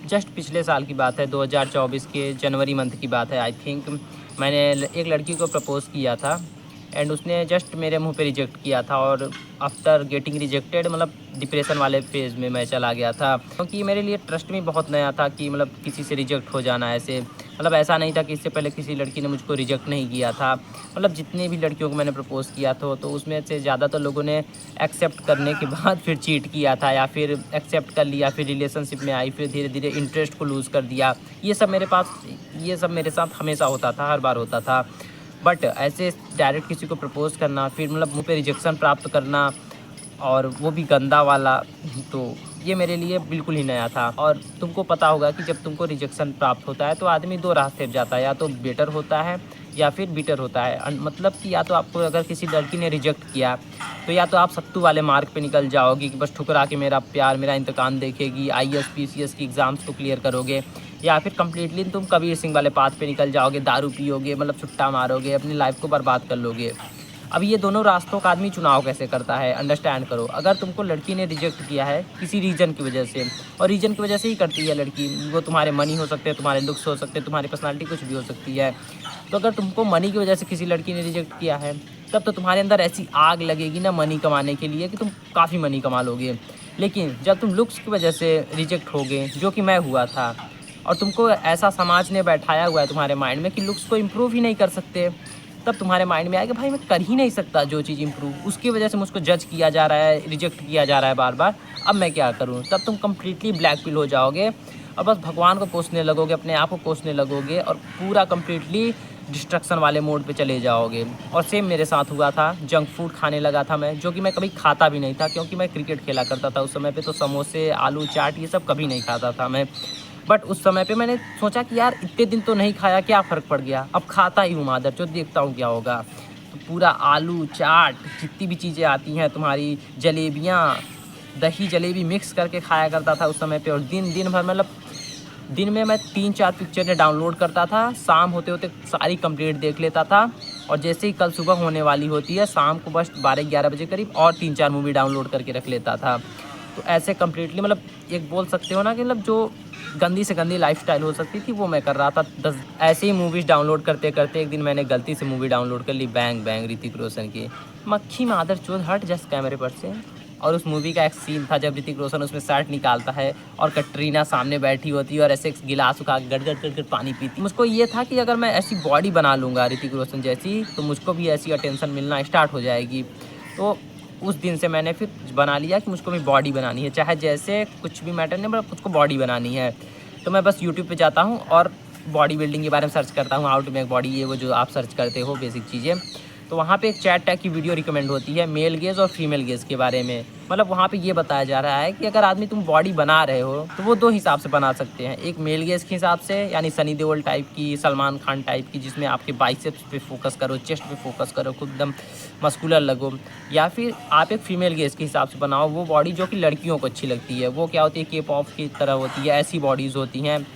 Just पिछले साल की बात है, 2024 के जनवरी मंथ की बात है आई थिंक। मैंने एक लड़की को प्रपोज़ किया था एंड उसने जस्ट मेरे मुंह पे रिजेक्ट किया था और आफ्टर गेटिंग रिजेक्टेड मतलब डिप्रेशन वाले फेज़ में मैं चला गया था, क्योंकि मेरे लिए ट्रस्ट में बहुत नया था कि मतलब किसी से रिजेक्ट हो जाना ऐसे। मतलब ऐसा नहीं था कि इससे पहले किसी लड़की ने मुझको रिजेक्ट नहीं किया था। मतलब जितने भी लड़कियों को मैंने प्रपोज़ किया था तो उसमें से ज़्यादातर लोगों ने एक्सेप्ट करने के बाद फिर चीट किया था, या फिर एक्सेप्ट कर लिया, फिर रिलेशनशिप में आई, फिर धीरे धीरे इंटरेस्ट को लूज़ कर दिया। ये सब मेरे साथ हमेशा होता था, हर बार होता था। बट ऐसे डायरेक्ट किसी को प्रपोज़ करना, फिर मतलब मुँह पे रिजेक्शन प्राप्त करना, और वो भी गंदा वाला, तो ये मेरे लिए बिल्कुल ही नया था। और तुमको पता होगा कि जब तुमको रिजेक्शन प्राप्त होता है तो आदमी दो रास्ते पे जाता है, या तो बेटर होता है या फिर बिटर होता है। मतलब कि या तो आपको अगर किसी लड़की ने रिजेक्ट किया तो या तो आप सत्तू वाले मार्ग पे निकल जाओगे कि बस ठुकरा के मेरा प्यार मेरा इंतकाम देखेगी, आईएएस पीसीएस की एग्ज़ाम्स को क्लियर करोगे, या फिर कंप्लीटली तुम कबीर सिंह वाले पाथ पे निकल जाओगे, दारू पियोगे, मतलब सुट्टा मारोगे, अपनी लाइफ को बर्बाद कर लोगे। अब ये दोनों रास्तों का आदमी चुनाव कैसे करता है, अंडरस्टैंड करो। अगर तुमको लड़की ने रिजेक्ट किया है किसी रीज़न की वजह से, और रीज़न की वजह से ही करती है लड़की, वो तुम्हारे मनी हो सकते हैं, तुम्हारे लुक्स हो सकते हैं, तुम्हारी पर्सनालिटी कुछ भी हो सकती है। तो अगर तुमको मनी की वजह से किसी लड़की ने रिजेक्ट किया है, तब तो तुम्हारे अंदर ऐसी आग लगेगी ना मनी कमाने के लिए कि तुम काफ़ी मनी कमा लोगे। लेकिन जब तुम लुक्स की वजह से रिजेक्ट होगे, जो कि मैं हुआ था, और तुमको ऐसा समाज ने बैठाया हुआ है तुम्हारे माइंड में कि लुक्स को इम्प्रूव ही नहीं कर सकते, तब तुम्हारे माइंड में आएगा भाई मैं कर ही नहीं सकता जो चीज़ इम्प्रूव, उसकी वजह से मुझको जज किया जा रहा है, रिजेक्ट किया जा रहा है बार बार, अब मैं क्या करूँ। तब तुम कम्प्लीटली ब्लैक पिल हो जाओगे और बस भगवान को कोसने लगोगे, अपने आप को कोसने लगोगे, और पूरा कम्प्लीटली डिस्ट्रक्शन वाले मोड पे चले जाओगे। और सेम मेरे साथ हुआ था, जंक फूड खाने लगा था मैं, जो कि मैं कभी खाता भी नहीं था, क्योंकि मैं क्रिकेट खेला करता था उस समय पे, तो समोसे, आलू चाट ये सब कभी नहीं खाता था मैं। बट उस समय पे मैंने सोचा कि यार इतने दिन तो नहीं खाया, क्या फ़र्क पड़ गया, अब खाता ही हूँ मादर चोद, देखता हूँ क्या होगा। तो पूरा आलू चाट जितनी भी चीज़ें आती हैं तुम्हारी, जलेबियाँ, दही जलेबी मिक्स करके खाया करता था उस समय पे। और दिन दिन भर मतलब दिन में मैं 3-4 पिक्चरें डाउनलोड करता था, शाम होते होते सारी कंप्लीट देख लेता था, और जैसे ही कल सुबह होने वाली होती है शाम को बस 12-11 बजे करीब और 3-4 मूवी डाउनलोड करके रख लेता था। तो ऐसे कंप्लीटली मतलब एक बोल सकते हो ना कि मतलब जो गंदी से गंदी लाइफ़स्टाइल हो सकती थी वो मैं कर रहा था। 10 ऐसे ही मूवीज़ डाउनलोड करते-करते एक दिन मैंने गलती से मूवी डाउनलोड कर ली, बैंग बैंग ऋतिक रोशन की। मक्खी मादरचोद हट जस्ट कैमरे पर से। और उस मूवी का एक सीन था जब ऋतिक रोशन उसमें शर्ट निकालता है और कटरीना सामने बैठी होती है और ऐसे एक गिलास उठा के गड़-गड़ कर पानी पीती। मुझको ये था कि अगर मैं ऐसी बॉडी बना लूँगा ऋतिक रोशन जैसी, तो मुझको भी ऐसी अटेंशन मिलना स्टार्ट हो जाएगी। तो उस दिन से मैंने फिर बना लिया कि मुझको भी बॉडी बनानी है, चाहे जैसे कुछ भी मैटर नहीं, बट मुझको बॉडी बनानी है। तो मैं बस यूट्यूब पे जाता हूँ और बॉडी बिल्डिंग के बारे में सर्च करता हूँ, हाउ टू मेक बॉडी, ये वो जो आप सर्च करते हो बेसिक चीज़ें। तो वहाँ पे एक चैट टैग की वीडियो रिकमेंड होती है मेल गेज़ और फीमेल गेज़ के बारे में। मतलब वहाँ पे ये बताया जा रहा है कि अगर आदमी तुम बॉडी बना रहे हो तो वो 2 हिसाब से बना सकते हैं। एक मेल गेज़ के हिसाब से, यानी सनी देओल टाइप की, सलमान खान टाइप की, जिसमें आपके बाइसेप्स पे फोकस करो, चेस्ट पे फोकस करो, खुद एकदम मस्कुलर लगो। या फिर आप एक फीमेल गेज़ के हिसाब से बनाओ वो बॉडी जो कि लड़कियों को अच्छी लगती है। वो क्या होती है, के पॉप की तरह होती है, ऐसी बॉडीज़ होती हैं।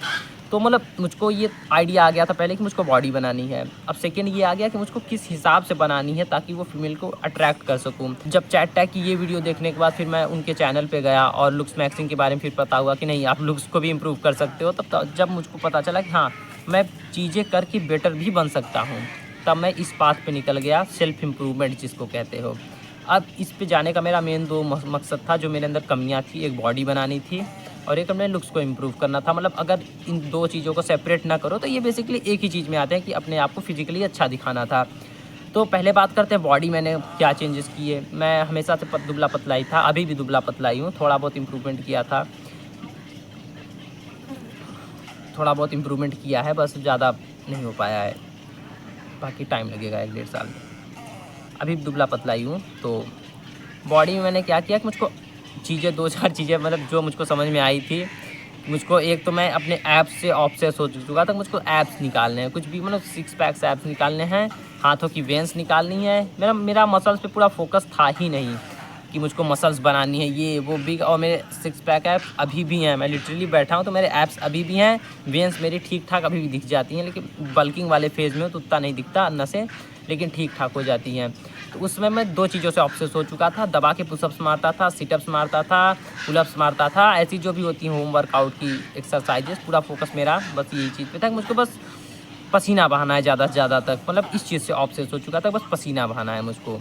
तो मतलब मुझको ये आइडिया आ गया था पहले कि मुझको बॉडी बनानी है। अब सेकंड ये आ गया कि मुझको किस हिसाब से बनानी है ताकि वो फीमेल को अट्रैक्ट कर सकूँ। जब चैट टैग की ये वीडियो देखने के बाद फिर मैं उनके चैनल पे गया और लुक्स मैक्सिंग के बारे में फिर पता हुआ कि नहीं, आप लुक्स को भी इम्प्रूव कर सकते हो। तब जब मुझको पता चला कि हाँ, मैं चीज़ें करके बेटर भी बन सकता हूँ, तब मैं इस पाथ पे निकल गया, सेल्फ इम्प्रूवमेंट जिसको कहते हो। अब इस पे जाने का मेरा मेन 2 मकसद था, जो मेरे अंदर कमियाँ थी, एक बॉडी बनानी थी और एक अपने लुक्स को इम्प्रूव करना था। मतलब अगर इन 2 चीज़ों को सेपरेट ना करो तो ये बेसिकली एक ही चीज़ में आते हैं कि अपने आप को फिज़िकली अच्छा दिखाना था। तो पहले बात करते हैं बॉडी मैंने क्या चेंजेस किए। मैं हमेशा से दुबला-पतला ही था, अभी भी दुबला-पतला ही हूँ, थोड़ा बहुत इम्प्रूवमेंट किया था। थोड़ा बहुत इम्प्रूवमेंट किया है, बस ज़्यादा नहीं हो पाया है, बाकी टाइम लगेगा 1 डेढ़ साल में। अभी भी दुबला-पतला ही हूँ। तो बॉडी में मैंने क्या किया कि मुझको चीज़ें 2-4 चीज़ें मतलब जो मुझको समझ में आई थी। मुझको एक तो मैं अपने ऐप्स से ऑब्सेस हो चुका था, मुझको ऐप्स निकालने हैं, कुछ भी मतलब 6 पैक्स ऐप्स निकालने हैं, हाथों की वेन्स निकालनी है। मेरा मसल्स पे पूरा फोकस था ही नहीं कि मुझको मसल्स बनानी है, ये वो बिग। और मेरे 6 पैक ऐप्स अभी भी हैं, मैं लिटरली बैठा हूँ तो मेरे ऐप्स अभी भी हैं, वेन्स मेरी ठीक-ठाक अभी भी दिख जाती हैं, लेकिन बल्किंग वाले फेज़ में हूँ तो उतना नहीं दिखता नसें, लेकिन ठीक-ठाक हो जाती हैं। तो उसमें मैं 2 चीज़ों से ऑब्सेस हो चुका था, दबा के पुशअप्स मारता था, सिटअप्स मारता था, पुलअप्स मारता था, ऐसी जो भी होती हैं होम वर्कआउट की एक्सरसाइजेस, पूरा फोकस मेरा बस यही चीज़ पे था कि मुझको बस पसीना बहाना है ज़्यादा से ज़्यादा तक, मतलब इस चीज़ से ऑब्सेस हो चुका था, बस पसीना बहाना है मुझको।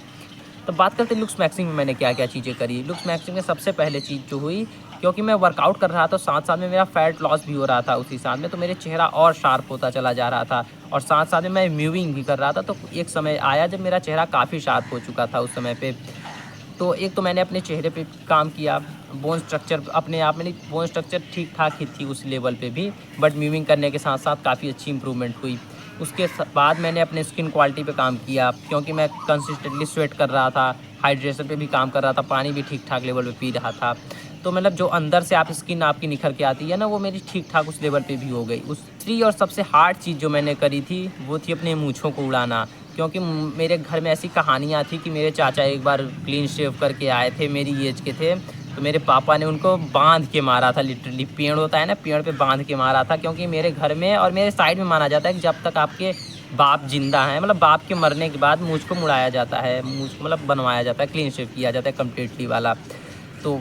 तो बात करते हैं लुक्स मैक्सिंग में मैंने क्या-क्या चीज़ें करी। लुक्स मैक्सिंग में सबसे पहले चीज़ जो हुई, क्योंकि मैं वर्कआउट कर रहा था साथ-साथ में मेरा फैट लॉस भी हो रहा था उसी साथ में, तो मेरे चेहरा और शार्प होता चला जा रहा था और साथ-साथ में मैं मूविंग भी कर रहा था। तो एक समय आया जब मेरा चेहरा काफ़ी शार्प हो चुका था उस समय पे। तो एक तो मैंने अपने चेहरे पे काम किया, बोन स्ट्रक्चर अपने आप में नहीं, बोन स्ट्रक्चर ठीक-ठाक ही थी उस लेवल पे भी, बट मूविंग करने के साथ-साथ काफ़ी अच्छी इम्प्रूवमेंट हुई। उसके बाद मैंने अपने स्किन क्वालिटी पे काम किया, क्योंकि मैं कंसिस्टेंटली स्वेट कर रहा था, हाइड्रेशन पे भी काम कर रहा था, पानी भी ठीक-ठाक लेवल पे पी रहा था। तो मतलब जो अंदर से आप स्किन आपकी निखर के आती है ना, वो मेरी ठीक-ठाक उस लेवल पे भी हो गई। उस तीसरी और सबसे हार्ड चीज़ जो मैंने करी थी, वो थी अपने मूँछों को उड़ाना। क्योंकि मेरे घर में ऐसी कहानियाँ थी कि मेरे चाचा एक बार क्लीन शेव करके आए थे, मेरी एज के थे, तो मेरे पापा ने उनको बांध के मारा था लिटरली। पेड़ होता है ना, पेड़ पे बांध के मारा था, क्योंकि मेरे घर में और मेरे साइड में माना जाता है कि जब तक आपके बाप जिंदा हैं, मतलब बाप के मरने के बाद मूंछ को मुड़ाया जाता है, मूंछ को मतलब बनवाया जाता है, क्लीन शेव किया जाता है कम्प्लीटली वाला। तो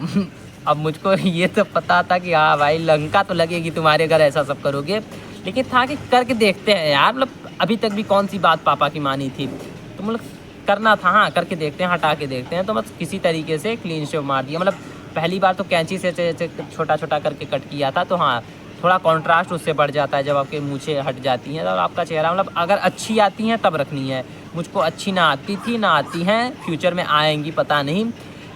अब मुझको ये तो पता था कि हाँ भाई, लंका तो लगेगी तुम्हारे घर ऐसा सब करोगे, लेकिन था कि करके देखते हैं यार, मतलब अभी तक भी कौन सी बात पापा की मानी थी, तो मतलब करना था, हाँ करके देखते हैं, हटा के देखते हैं। तो बस किसी तरीके से क्लीन शेव मार दिया। मतलब पहली बार तो कैंची से छोटा छोटा करके कट किया था, तो हाँ थोड़ा कॉन्ट्रास्ट उससे बढ़ जाता है जब आपके मूछें हट जाती हैं, और आपका चेहरा मतलब अगर अच्छी आती हैं तब रखनी है। मुझको अच्छी ना आती थी, ना आती हैं, फ्यूचर में आएंगी पता नहीं।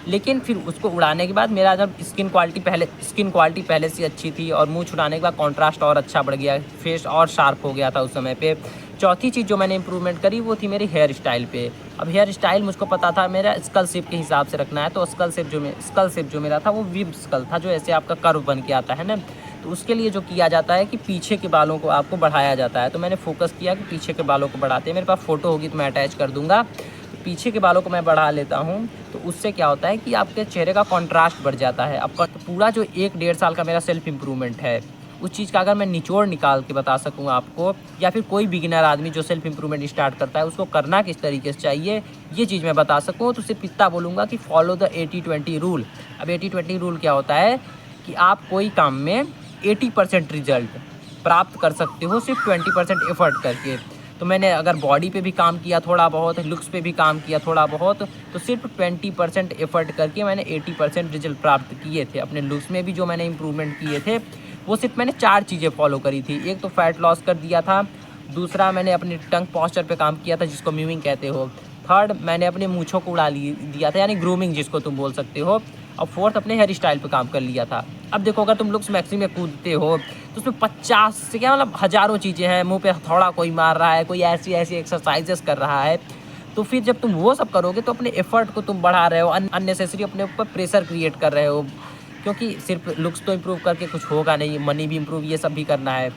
लेकिन फिर उसको उड़ाने के बाद मेरा जब स्किन क्वालिटी पहले से अच्छी थी, और मूंछ उड़ाने के बाद कॉन्ट्रास्ट और अच्छा बढ़ गया, फेस और शार्प हो गया था उस समय पे। चौथी चीज़ जो मैंने इंप्रूवमेंट करी वो थी मेरी हेयर स्टाइल पे। अब हेयर स्टाइल मुझको पता था मेरा स्कल शेप के हिसाब से रखना है, तो स्कल शेप जो मेरा था वो विब स्कल था, जो ऐसे आपका कर्व बन के आता है ना। तो उसके लिए जो किया जाता है कि पीछे के बालों को आपको बढ़ाया जाता है, तो मैंने फोकस किया कि पीछे के बालों को बढ़ाते हैं। मेरे पास फ़ोटो होगी तो मैं अटैच कर दूँगा। तो पीछे के बालों को मैं बढ़ा लेता हूँ, तो उससे क्या होता है कि आपके चेहरे का कॉन्ट्रास्ट बढ़ जाता है। अब पूरा जो 1 डेढ़ साल का मेरा सेल्फ इम्प्रूवमेंट है, उस चीज़ का अगर मैं निचोड़ निकाल के बता सकूँ आपको, या फिर कोई बिगिनर आदमी जो सेल्फ इम्प्रूवमेंट स्टार्ट करता है उसको करना किस तरीके से चाहिए, ये चीज़ मैं बता सकूँ, तो सिर्फ इतना बोलूँगा कि फॉलो द 80-20 रूल। अब 80-20 रूल क्या होता है कि आप कोई काम में 80% रिजल्ट प्राप्त कर सकते हो सिर्फ 20% एफर्ट करके। तो मैंने अगर बॉडी पे भी काम किया थोड़ा बहुत, लुक्स पे भी काम किया थोड़ा बहुत, तो सिर्फ 20% एफर्ट करके मैंने 80% रिजल्ट प्राप्त किए थे। अपने लुक्स में भी जो मैंने इंप्रूवमेंट किए थे, वो सिर्फ मैंने 4 चीज़ें फॉलो करी थी। एक तो फैट लॉस कर दिया था, दूसरा मैंने अपनी टंग पॉस्चर पे काम किया था, जिसको म्यूइंग कहते हो, थर्ड मैंने अपने मूँछों को उड़ा दिया था, यानी ग्रूमिंग जिसको तुम बोल सकते हो, और फोर्थ अपने हेयर स्टाइल पे काम कर लिया था। अब देखो, अगर तुम लुक्स मैक्सिंग में कूदते हो तो उसमें 50 से क्या मतलब हज़ारों चीज़ें हैं, मुंह पे हथौड़ा कोई मार रहा है, कोई ऐसी ऐसी एक्सरसाइजेस कर रहा है, तो फिर जब तुम वो सब करोगे तो अपने एफर्ट को तुम बढ़ा रहे हो, अननेसेसरी अपने ऊपर प्रेशर क्रिएट कर रहे हो, क्योंकि सिर्फ लुक्स तो इम्प्रूव करके कुछ होगा नहीं, मनी भी इम्प्रूव ये सब भी करना है।